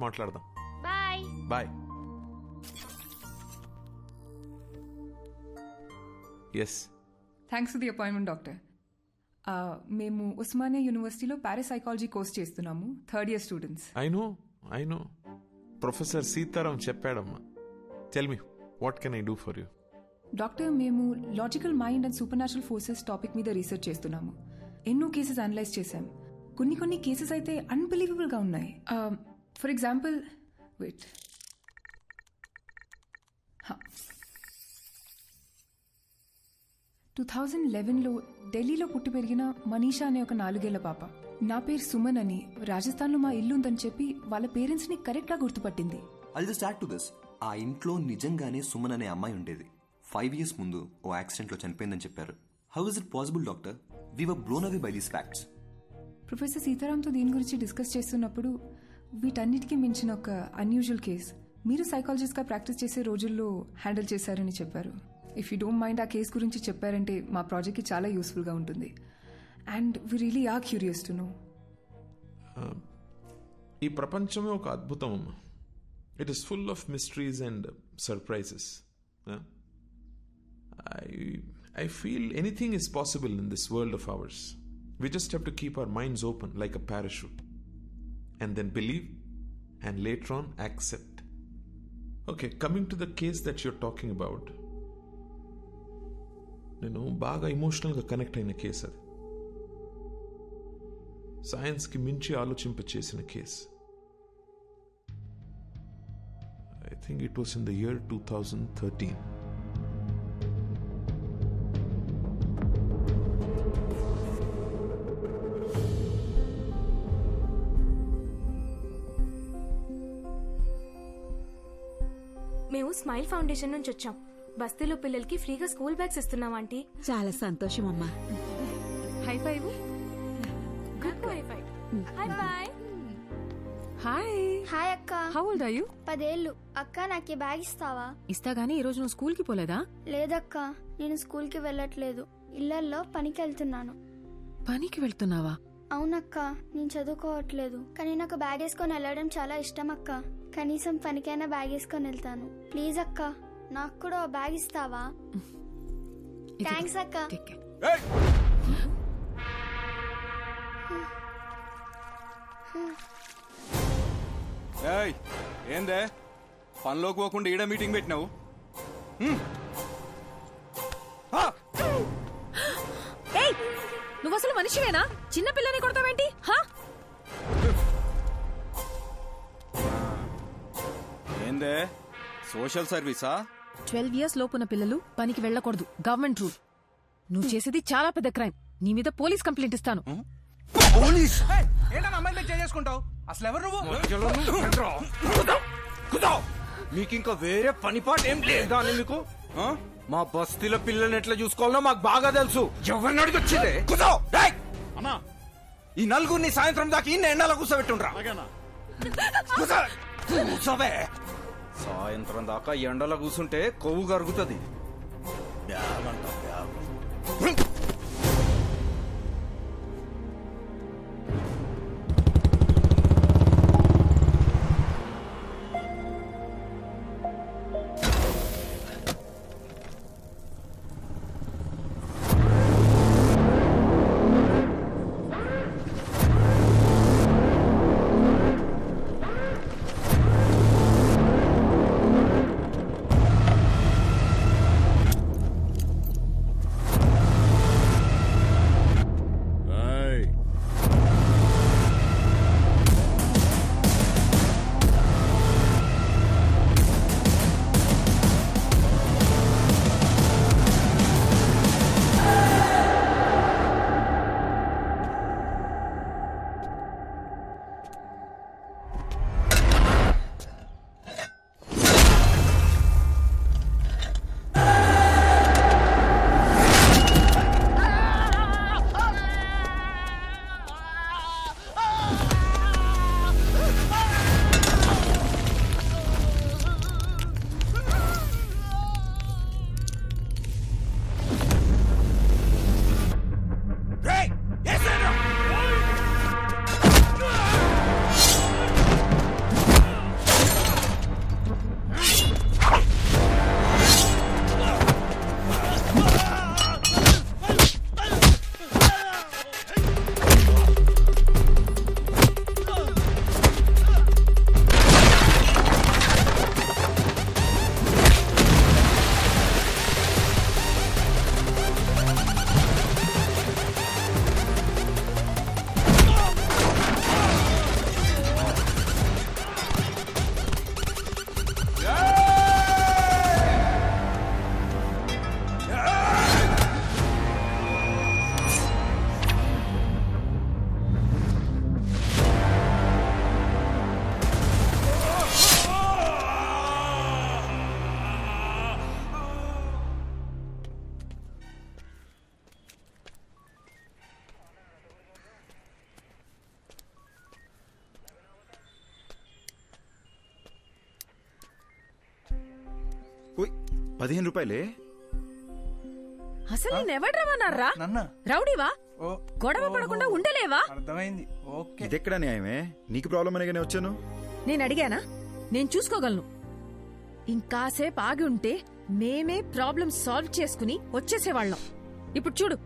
మాట్లాడదాం. Bye bye. Yes, thanks for the appointment doctor. మేము ఉస్మానియా యూనివర్సిటీలో పారాసైకాలజీ కోర్స్ చేస్తున్నాము, third year students. I know professor Sitaram చెప్పాడమ్మా. Tell me, what can I do for you? Doctor, మేము logical mind and super natural forces topic మీద research చేస్తున్నాము. ఎన్నో cases analyse చేశాం. కొన్ని కేసెస్ అయితే అన్బిలీవబుల్గా ఉన్నాయి. ఫర్ ఎగ్జాంపుల్, వెయిట్, 2011లో ఢిల్లీలో పుట్టి పెరిగిన మనీషా అనే ఒక 4 ఏళ్ల పాప. నా పేరు సుమన్ అని, రాజస్థాన్లో మా ఇల్లు ఉందని చెప్పి వాళ్ళ పేరెంట్స్ని కరెక్ట్గా గుర్తుపట్టింది. I'll just add to this. ఆ ఇంట్లో నిజంగానే సుమన్ అనే అమ్మాయి ఉండేది. 5 years ముందు ఓ యాక్సిడెంట్లో చనిపోయిందని చెప్పారు. How is it possible doctor? We were blown away by these facts. Professor సీతారాంతో దీని గురించి డిస్కస్ చేస్తున్నప్పుడు వీటన్నిటికీ మించిన ఒక అన్యూజువల్ కేస్ మీరు సైకాలజిస్ట్గా ప్రాక్టీస్ చేసే రోజుల్లో హ్యాండిల్ చేశారని చెప్పారు. ఇఫ్ యూ డోంట్ మైండ్ ఆ కేస్ గురించి చెప్పారంటే మా ప్రాజెక్ట్కి చాలా యూస్ఫుల్గా ఉంటుంది. And we really are curious to know. ఈ ప్రపంచమే ఒక అద్భుతం అమ్మా. It is full of mysteries and surprises. I feel anything is possible in this world of ours. We just have to keep our minds open like a parachute and then believe and later on accept. Okay, coming to the case that you're talking about, నేను బాగా ఎమోషనల్గా connect అయిన case అది. సైన్స్కి మించి ఆలోచింపచేసిన case. I think it was in the year 2013. మేము smile foundation నుంచి వచ్చాం. బస్తీలో పిల్లలకి ఫ్రీగా స్కూల్ బ్యాగ్స్ ఇస్తున్నాం ఆంటీ. చాలా సంతోషం అమ్మా. High five. Good high five. Hi boy. Hi. Hi అక్క. How old are you? 10 ఏళ్ళు. అక్క నాకు ఈ బ్యాగ్ ఇస్తావా? ఇస్తా గానీ ఈ రోజు నువ్వు స్కూల్ కి పోలేదా? లేదక్క, నేను స్కూల్ కి వెళ్ళట్లేదు. ఇళ్లల్లో పనికి వెళ్తున్నాను. పనికి వెళ్తున్నావా? అవునక్క, నేను చదువుకోవట్లేదు. కానీ నాకు బ్యాగ్ వేసుకొని వెళ్ళడం చాలా ఇష్టం అక్క. కనీసం పనికైనా బ్యాగ్ వేసుకొని వెళ్తాను. ప్లీజ్ అక్క, నాకు కూడా ఓ బ్యాగ్ ఇస్తావా? థ్యాంక్స్ అక్క. ఏందే పనిలోకి పోకుండా ఈడ మీటింగ్ పెట్టినావు? నువ్వు అసలు మనిషివేనా? చిన్న పిల్లని కొడతావేంటి? ఏందే సోషల్ సర్వీసా? 12 years లోపున్న పిల్లలు పనికి వెళ్ళకూడదు, గవర్నమెంట్ రూల్. నువ్వు చేసేది చాలా పెద్ద క్రైమ్. నీ మీద పోలీస్ కంప్లైంట్ ఇస్తాను. పోలీస్? చేసుకుంటావు అసలు ఎవరు నువ్వు? మీకు ఇంకా వేరే పని పాట ఏం లేదా అని మీకు? మా బస్తీలో పిల్లల్ని ఎట్లా చూసుకోవాలో మాకు బాగా తెలుసు. ఎవరిని అడిగి వచ్చిందే? అన్నా, ఈ నలుగురిని సాయంత్రం దాకా ఇన్ని ఎండలో కూర్చోబెట్టుండ్రా. కూర్చోవే. సాయంత్రం దాకా ఎండలో కూర్చుంటే కొవ్వు కరుగుతుంది. బ్యాగ్ అంట బ్యాగ్. 15 రూపాయలే? అసలు నేనెవడ్రమన్నారా? నన్న రౌడీవా? గొడవ పడకుండా ఉండలేవా? అర్థమైంది. ఓకే, ఇదెక్కడ న్యాయమే? నీకు ప్రాబ్లం అనేగానే వచ్చాను. నేను అడిగానా? నేను చూసుకోగలను. ఇంకాసేపు ఆగి ఉంటే మేమే ప్రాబ్లం సాల్వ్ చేసుకుని వచ్చేసేవాళ్ళం. ఇప్పుడు చూడు,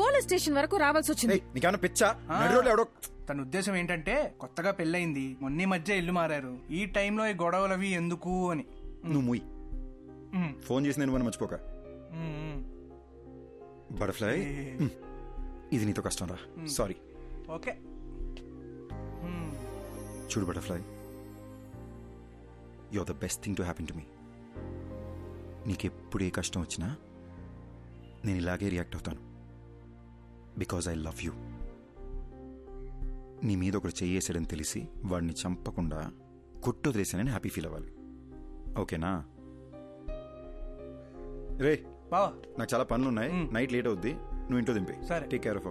పోలీస్ స్టేషన్ వరకు రావాల్సి వచ్చింది. నీకేమన్నా పిచ్చా? నడిరోడ్లో ఎవడో తన ఉద్దేశం ఏంటంటే కొత్తగా పెళ్ళయింది, మొన్న మధ్య ఇల్లు మారారు, ఈ టైంలో ఈ గొడవలవి ఎందుకు అని. నువ్వు ముయ్. ఫోన్ చేసి నేను మర్చిపోక. బటర్ఫ్లై, ఇది నీతో కష్టం రా. సారీ. ఓకే. చూడు butterfly, you're the best thing to happen to me. నీకెప్పుడు ఏ కష్టం వచ్చినా నేను ఇలాగే రియాక్ట్ అవుతాను. Because I love you. నీ మీద ఒకడు చెయ్యేసాడని తెలిసి వాడిని చంపకుండా కొట్టొదిలేసానని హ్యాపీ ఫీల్ అవ్వాలి. ఓకేనా? రే బావా, నాకు చాలా పనులు ఉన్నాయి. నైట్ లేట్ అవుద్ది, నువ్వు ఇంట్లో దింపే. సరే. Take care of.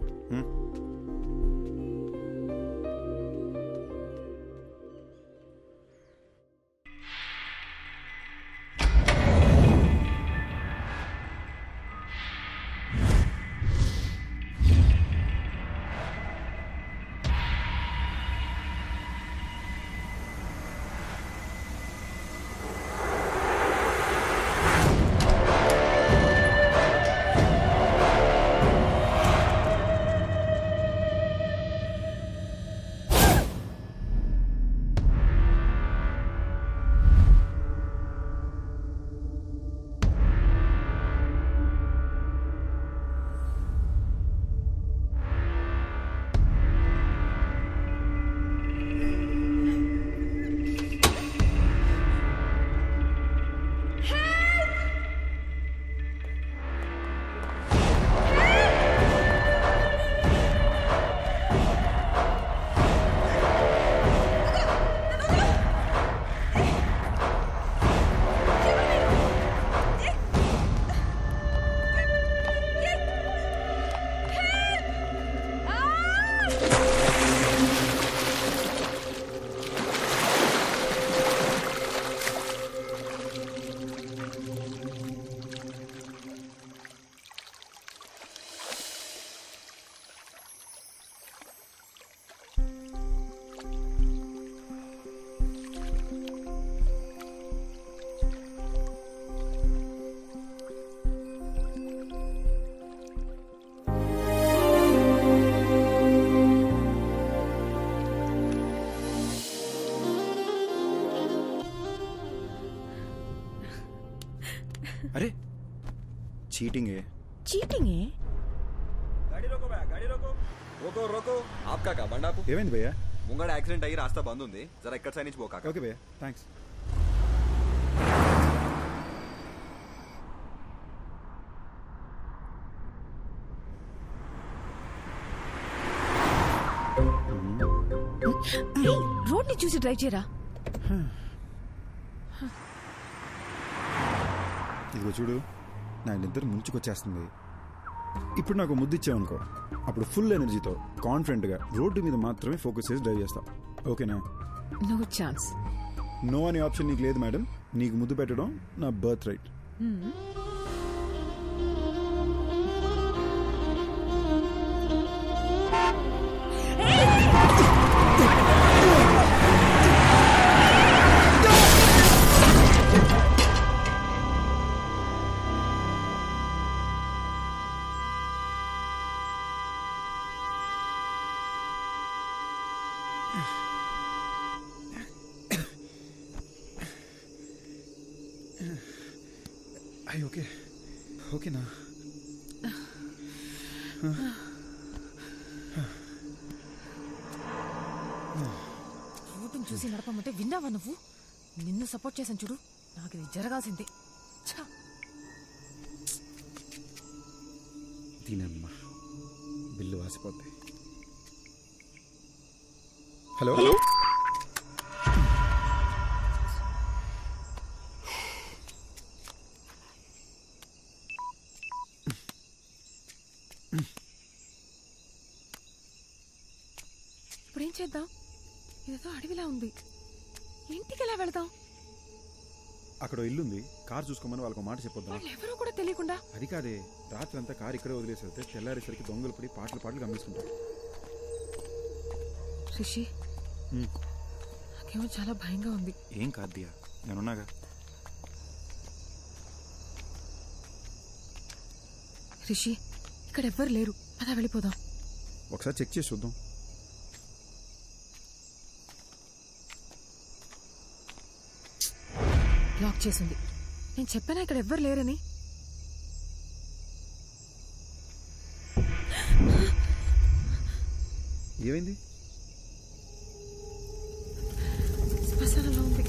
अरे चीटिंग है. चीटिंग है? गाड़ी रोको भैया, गाड़ी रोको. रोको रोको. आपका का బండి ఆపు. ఏమైంది భయ్యా? ముంగడ యాక్సిడెంట్ అయ్యి రాస్తా బంద్ ఉంది. జరా ఇక్కడ సైడ్ నుంచి పో కాకా. ఓకే భయ్యా, థ్యాంక్స్. రోడ్ ని చూసి డ్రైవ్ చేయరా. ఇదిగో చూడు, నా నిద్ర ముంచుకొచ్చేస్తుంది. ఇప్పుడు నాకు ముద్దు ఇచ్చావనుకో, అప్పుడు ఫుల్ ఎనర్జీతో కాన్ఫిడెంట్గా రోడ్డు మీద మాత్రమే ఫోకస్ చేసి డ్రైవ్ చేస్తా. ఓకేనా? No chance. నో అనే ఆప్షన్ నీకు లేదు మేడం. నీకు ముద్దు పెట్టడం నా బర్త్ రైట్. ఓకే ఓకేనా? రోడ్డును చూసి నడపమంటే విన్నావా నువ్వు? నిన్ను సపోర్ట్ చేశాను చూడు, నాకు ఇది జరగాల్సిందే. దీనమ్మా బిల్లు వాసిపోద్ది. హలో, ఇప్పుడేం చేద్దాం? ఇదేదో అడవిలా ఉంది, ఇంటికి ఎలా వెళదాం? అక్కడ ఇల్లు ఉంది, కార్ చూసుకోమని వాళ్ళకి మాట చెప్పొద్దాం. ఎవరో కూడా తెలియకుండా. అది కాదే, రాత్రి అంతా కార్ ఇక్కడే వదిలేసి వెళ్తే తెల్లారేసరికి దొంగలు పడి పాటలు గమనిస్తుంటారు. రిషి, నాకేమో చాలా భయంగా ఉంది. ఏం కాదు దియా, నేనున్నాగా. రిషి, ఇక్కడ ఎవ్వరు లేరు, అలా వెళ్ళిపోదాం. ఒకసారి చెక్ చేసి చూద్దాం. లాక్ చేసింది. నేను చెప్పానా ఇక్కడ ఎవ్వరు లేరని? ఏమైంది? శ్మశానంలో ఉంది,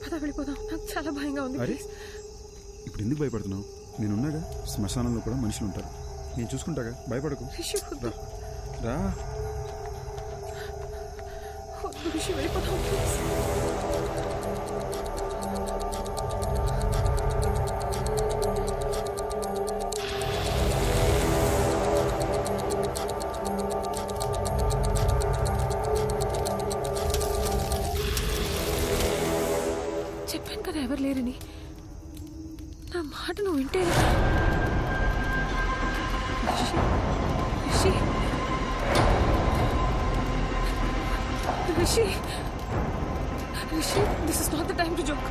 పద వెళ్ళిపోదాం. నాకు చాలా భయంగా ఉంది. అరే, ఇప్పుడు ఎందుకు భయపడుతున్నావు? నేనున్నాగా. శ్మశానంలో కూడా మనుషులు ఉంటారు, నేను చూసుకుంటాగా, భయపడకు. రా. రిషి, వెళ్ళిపోదాం. చెప్పాను కదా ఎవరు లేరని. నా మాట నువ్వు వింటే. Rishi, Rishi, Rishi, this is not the time to joke.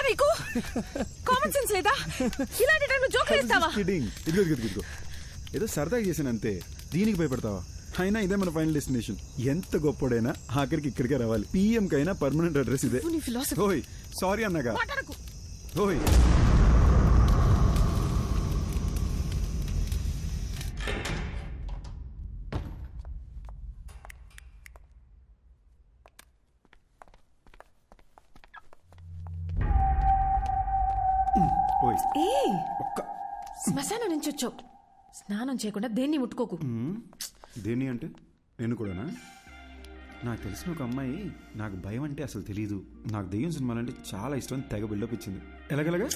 నీకు కామన్ సెన్స్ లేదా? ఇలాంటి టైంలో జోక్ వేస్తావా? ఇదిగో ఏదో సరదాగా చేశాను అంతే, దీనికి భయపడతావా? అయినా ఇదే మన ఫైనల్ డెస్టినేషన్. ఎంత గొప్పడైనా ఆఖరికి ఇక్కడికే రావాలి. పిఎం కైనా పర్మనెంట్ అడ్రస్ ఇదే. ఓయ్ సారీ అన్నగా. ఓయ్ శ్మశానం నుంచి వచ్చావు, స్నానం చేయకుండా దేన్ని ముట్టుకోకు. దేన్ని అంటే నేను కూడానా? నాకు తెలిసిన ఒక అమ్మాయి నాకు భయం అంటే అసలు తెలీదు, నాకు దెయ్యం సినిమాలంటే చాలా ఇష్టం, తెగ బిల్డప్ ఇచ్చింది. ఎలాగెలాగా?